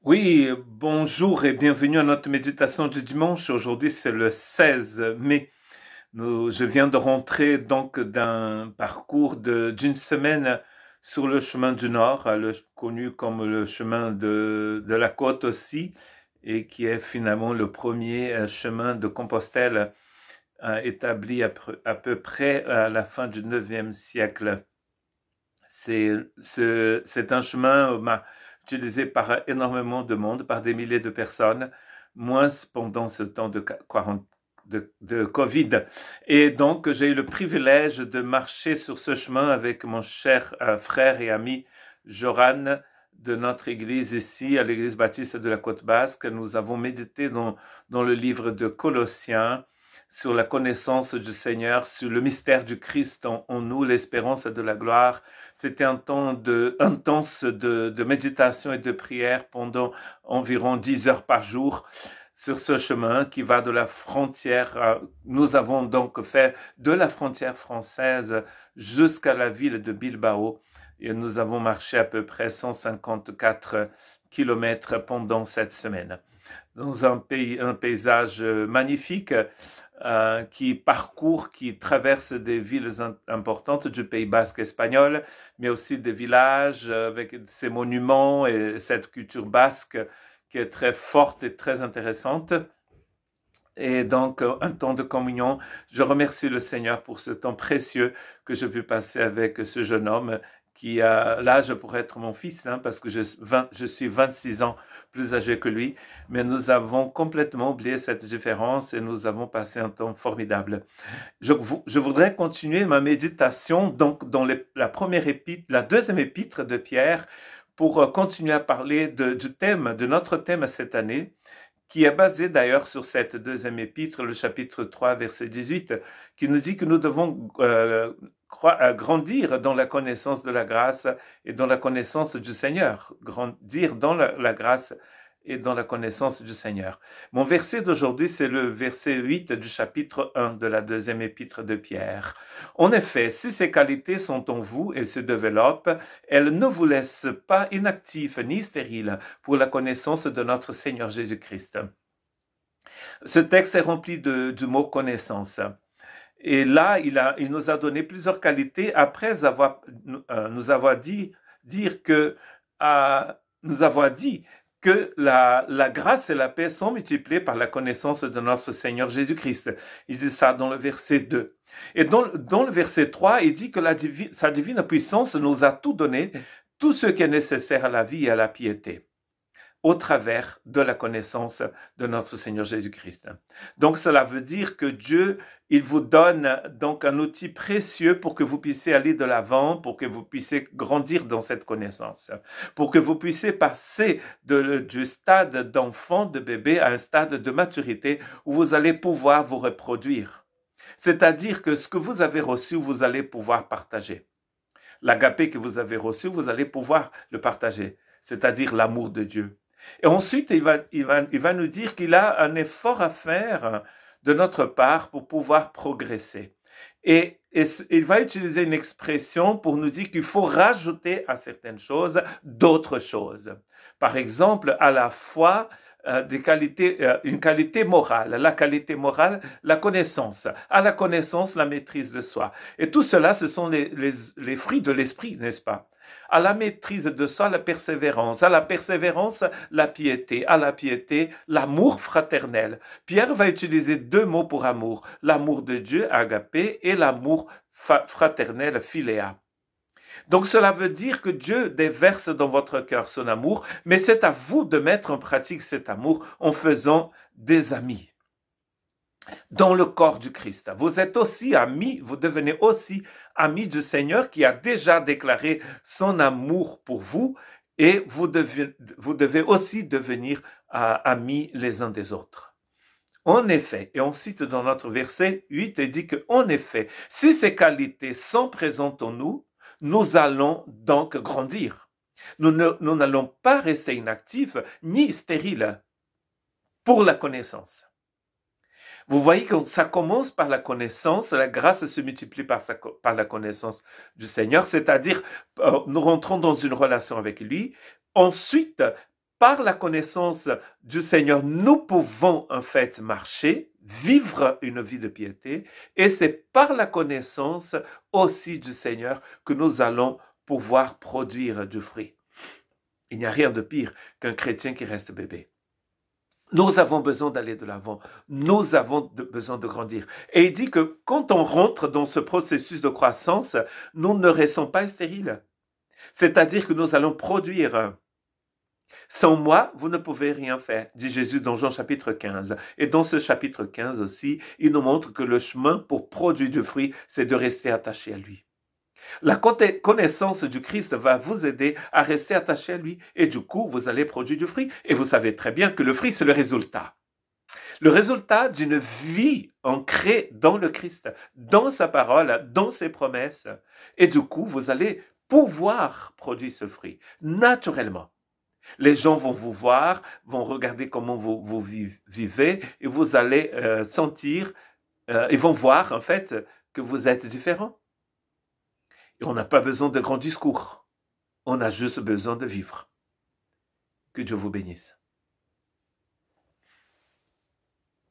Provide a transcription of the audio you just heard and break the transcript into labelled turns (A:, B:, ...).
A: Oui, bonjour et bienvenue à notre méditation du dimanche. Aujourd'hui, c'est le 16 mai. Je viens de rentrer donc d'un parcours d'une semaine sur le chemin du Nord, connu comme le chemin de la côte aussi, et qui est finalement le premier chemin de Compostelle établi à peu près à la fin du 9e siècle. C'est un chemin utilisé par énormément de monde, par des milliers de personnes, moins pendant ce temps de Covid. Et donc, j'ai eu le privilège de marcher sur ce chemin avec mon cher frère et ami Joran de notre église ici, à l'église baptiste de la Côte Basque. Nous avons médité dans le livre de Colossiens sur la connaissance du Seigneur, sur le mystère du Christ en nous, l'espérance de la gloire. C'était un temps intense de méditation et de prière pendant environ 10 heures par jour sur ce chemin qui va de la frontière. Nous avons donc fait de la frontière française jusqu'à la ville de Bilbao et nous avons marché à peu près 154 kilomètres pendant cette semaine. Dans un paysage magnifique, qui traverse des villes importantes du Pays basque espagnol, mais aussi des villages avec ces monuments et cette culture basque qui est très forte et très intéressante. Et donc, un temps de communion. Je remercie le Seigneur pour ce temps précieux que je pu passer avec ce jeune homme qui a l'âge pour être mon fils, parce que je suis 26 ans plus âgé que lui. Mais nous avons complètement oublié cette différence et nous avons passé un temps formidable. Je voudrais continuer ma méditation donc dans la deuxième épître de Pierre pour continuer à parler de notre thème cette année, qui est basé d'ailleurs sur cette deuxième épître, le chapitre 3, verset 18, qui nous dit que nous devons grandir dans la connaissance de la grâce et dans la connaissance du Seigneur. Grandir dans la grâce et dans la connaissance du Seigneur. Mon verset d'aujourd'hui, c'est le verset 8 du chapitre 1 de la deuxième épître de Pierre. En effet, si ces qualités sont en vous et se développent, elles ne vous laissent pas inactifs ni stériles pour la connaissance de notre Seigneur Jésus-Christ. Ce texte est rempli du mot connaissance. Et là, il nous a donné plusieurs qualités après nous avoir dit que la grâce et la paix sont multipliées par la connaissance de notre Seigneur Jésus-Christ. Il dit ça dans le verset 2. Et dans le verset 3, il dit que sa divine puissance nous a tout donné, tout ce qui est nécessaire à la vie et à la piété, au travers de la connaissance de notre Seigneur Jésus-Christ. Donc cela veut dire que Dieu, il vous donne donc un outil précieux pour que vous puissiez aller de l'avant, pour que vous puissiez grandir dans cette connaissance, pour que vous puissiez passer du stade d'enfant, de bébé, à un stade de maturité où vous allez pouvoir vous reproduire. C'est-à-dire que ce que vous avez reçu, vous allez pouvoir partager. L'agapé que vous avez reçu, vous allez pouvoir le partager, c'est-à-dire l'amour de Dieu. Et ensuite, il va nous dire qu'il a un effort à faire de notre part pour pouvoir progresser. Et il va utiliser une expression pour nous dire qu'il faut rajouter à certaines choses d'autres choses. Par exemple, à la fois une qualité morale. La qualité morale, la connaissance. À la connaissance, la maîtrise de soi. Et tout cela, ce sont les fruits de l'esprit, n'est-ce pas? À la maîtrise de soi, la persévérance. À la persévérance, la piété. À la piété, l'amour fraternel. Pierre va utiliser deux mots pour amour. L'amour de Dieu, agapé, et l'amour fraternel, philéa. Donc cela veut dire que Dieu déverse dans votre cœur son amour, mais c'est à vous de mettre en pratique cet amour en faisant des amis dans le corps du Christ. Vous êtes aussi amis, vous devenez aussi amis du Seigneur qui a déjà déclaré son amour pour vous, et vous devez aussi devenir amis les uns des autres. En effet, et on cite dans notre verset 8, il dit que en effet, si ces qualités sont présentes en nous, nous allons donc grandir. Nous n'allons pas rester inactifs ni stériles pour la connaissance. Vous voyez que ça commence par la connaissance, la grâce se multiplie par la connaissance du Seigneur, c'est-à-dire nous rentrons dans une relation avec lui. Ensuite, par la connaissance du Seigneur, nous pouvons en fait marcher, vivre une vie de piété, et c'est par la connaissance aussi du Seigneur que nous allons pouvoir produire du fruit. Il n'y a rien de pire qu'un chrétien qui reste bébé. Nous avons besoin d'aller de l'avant. Nous avons besoin de grandir. Et il dit que quand on rentre dans ce processus de croissance, nous ne restons pas stériles. C'est-à-dire que nous allons produire. Sans moi, vous ne pouvez rien faire, dit Jésus dans Jean chapitre 15. Et dans ce chapitre 15 aussi, il nous montre que le chemin pour produire du fruit, c'est de rester attaché à lui. La connaissance du Christ va vous aider à rester attaché à lui et du coup, vous allez produire du fruit. Et vous savez très bien que le fruit, c'est le résultat. Le résultat d'une vie ancrée dans le Christ, dans sa parole, dans ses promesses. Et du coup, vous allez pouvoir produire ce fruit naturellement. Les gens vont vous voir, vont regarder comment vous vivez et vous allez sentir, ils vont voir en fait que vous êtes différent. Et on n'a pas besoin de grands discours. On a juste besoin de vivre. Que Dieu vous bénisse.